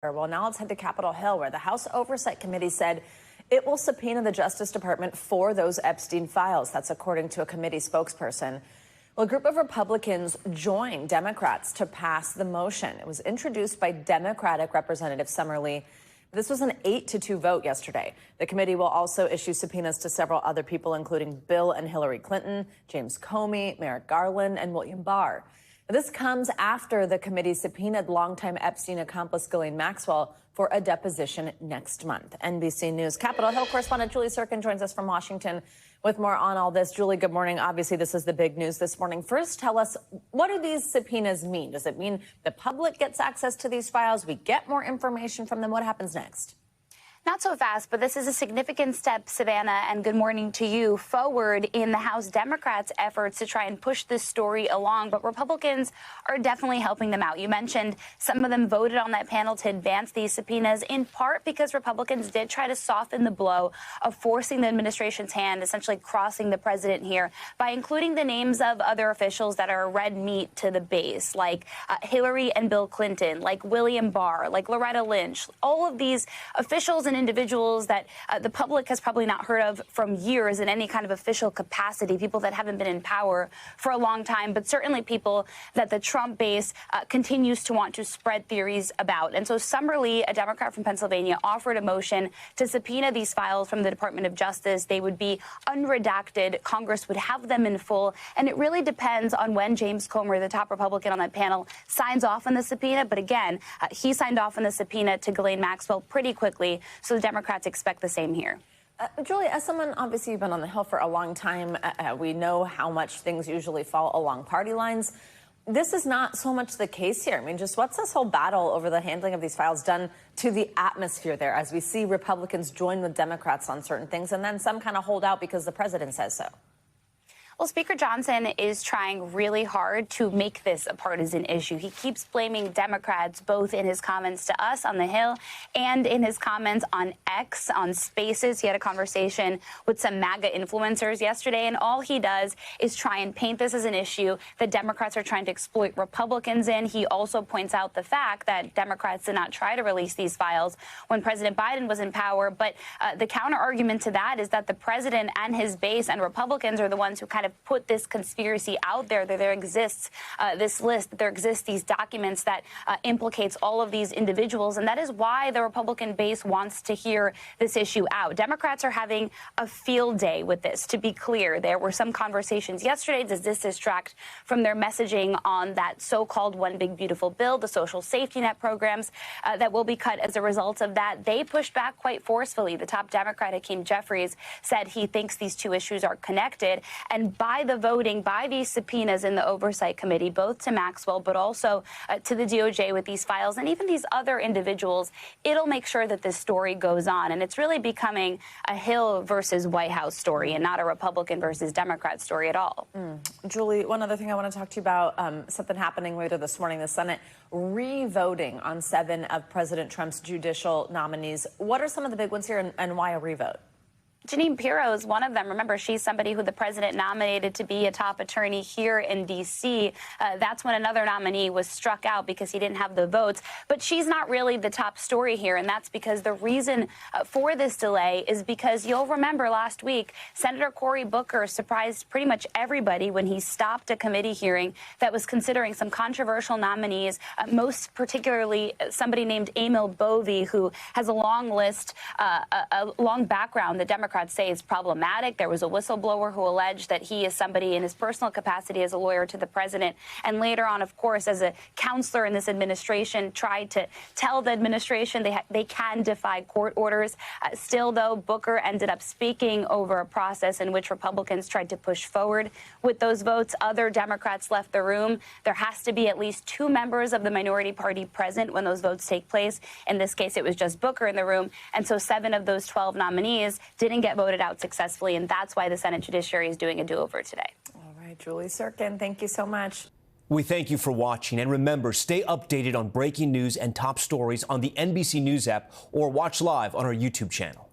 Well, now let's head to Capitol Hill, where the House Oversight Committee said it will subpoena the Justice Department for those Epstein files. That's according to a committee spokesperson. Well, a group of Republicans joined Democrats to pass the motion. It was introduced by Democratic Representative Summerlee. This was an 8-2 vote yesterday. The committee will also issue subpoenas to several other people, including Bill and Hillary Clinton, James Comey, Merrick Garland, and William Barr. This comes after the committee subpoenaed longtime Epstein accomplice Ghislaine Maxwell for a deposition next month. NBC News Capitol Hill correspondent Julie Tsirkin joins us from Washington with more on all this. Julie, good morning. Obviously, this is the big news this morning. First, tell us, what do these subpoenas mean? Does it mean the public gets access to these files? We get more information from them? What happens next? Not so fast, but this is a significant step, Savannah, and good morning to you, forward in the House Democrats' efforts to try and push this story along. But Republicans are definitely helping them out. You mentioned some of them voted on that panel to advance these subpoenas, in part because Republicans did try to soften the blow of forcing the administration's hand, essentially crossing the president here, by including the names of other officials that are red meat to the base, like Hillary and Bill Clinton, like William Barr, like Loretta Lynch. All of these officials and individuals that the public has probably not heard of from years in any kind of official capacity, people that haven't been in power for a long time, but certainly people that the Trump base continues to want to spread theories about. And so Summerlee, a Democrat from Pennsylvania, offered a motion to subpoena these files from the Department of Justice. They would be unredacted. Congress would have them in full. And it really depends on when James Comer, the top Republican on that panel, signs off on the subpoena. But again, he signed off on the subpoena to Ghislaine Maxwell pretty quickly. So the Democrats expect the same here. Julie, as someone, obviously, you've been on the Hill for a long time. We know how much things usually fall along party lines. This is not so much the case here. I mean, just what's this whole battle over the handling of these files done to the atmosphere there as we see Republicans join with Democrats on certain things and then some kind of hold out because the president says so? Well, Speaker Johnson is trying really hard to make this a partisan issue. He keeps blaming Democrats, both in his comments to us on the Hill and in his comments on X, on Spaces. He had a conversation with some MAGA influencers yesterday, and all he does is try and paint this as an issue that Democrats are trying to exploit Republicans in. He also points out the fact that Democrats did not try to release these files when President Biden was in power. But the counter argument to that is that the president and his base and Republicans are the ones who kind of put this conspiracy out there, that there exists this list, that there exists these documents that implicates all of these individuals. And that is why the Republican base wants to hear this issue out. Democrats are having a field day with this, to be clear. There were some conversations yesterday. Does this distract from their messaging on that so-called One Big Beautiful Bill, the social safety net programs that will be cut as a result of that? They pushed back quite forcefully. The top Democrat, Hakeem Jeffries, said he thinks these two issues are connected. And by the voting, by these subpoenas in the Oversight Committee, both to Maxwell, but also to the DOJ with these files and even these other individuals, it'll make sure that this story goes on. And it's really becoming a Hill versus White House story and not a Republican versus Democrat story at all. Julie, one other thing I want to talk to you about, something happening later this morning, the Senate re-voting on 7 of President Trump's judicial nominees. What are some of the big ones here and why a re-vote? Jeanine Pirro is one of them. Remember, she's somebody who the president nominated to be a top attorney here in D.C. That's when another nominee was struck out because he didn't have the votes. But she's not really the top story here, and that's because the reason for this delay is because you'll remember last week, Senator Cory Booker surprised pretty much everybody when he stopped a committee hearing that was considering some controversial nominees, most particularly somebody named Emil Bovee, who has a long list, a long background. The Democrats say is problematic. There was a whistleblower who alleged that he is somebody in his personal capacity as a lawyer to the president, and later on, of course, as a counselor in this administration, tried to tell the administration they can defy court orders. Still, though, Booker ended up speaking over a process in which Republicans tried to push forward with those votes. Other Democrats left the room. There has to be at least 2 members of the minority party present when those votes take place. In this case, it was just Booker in the room, and so 7 of those 12 nominees didn't get voted out successfully, and that's why the Senate Judiciary is doing a do-over today. All right, Julie Tsirkin, thank you so much. We thank you for watching, and remember, stay updated on breaking news and top stories on the NBC News app or watch live on our YouTube channel.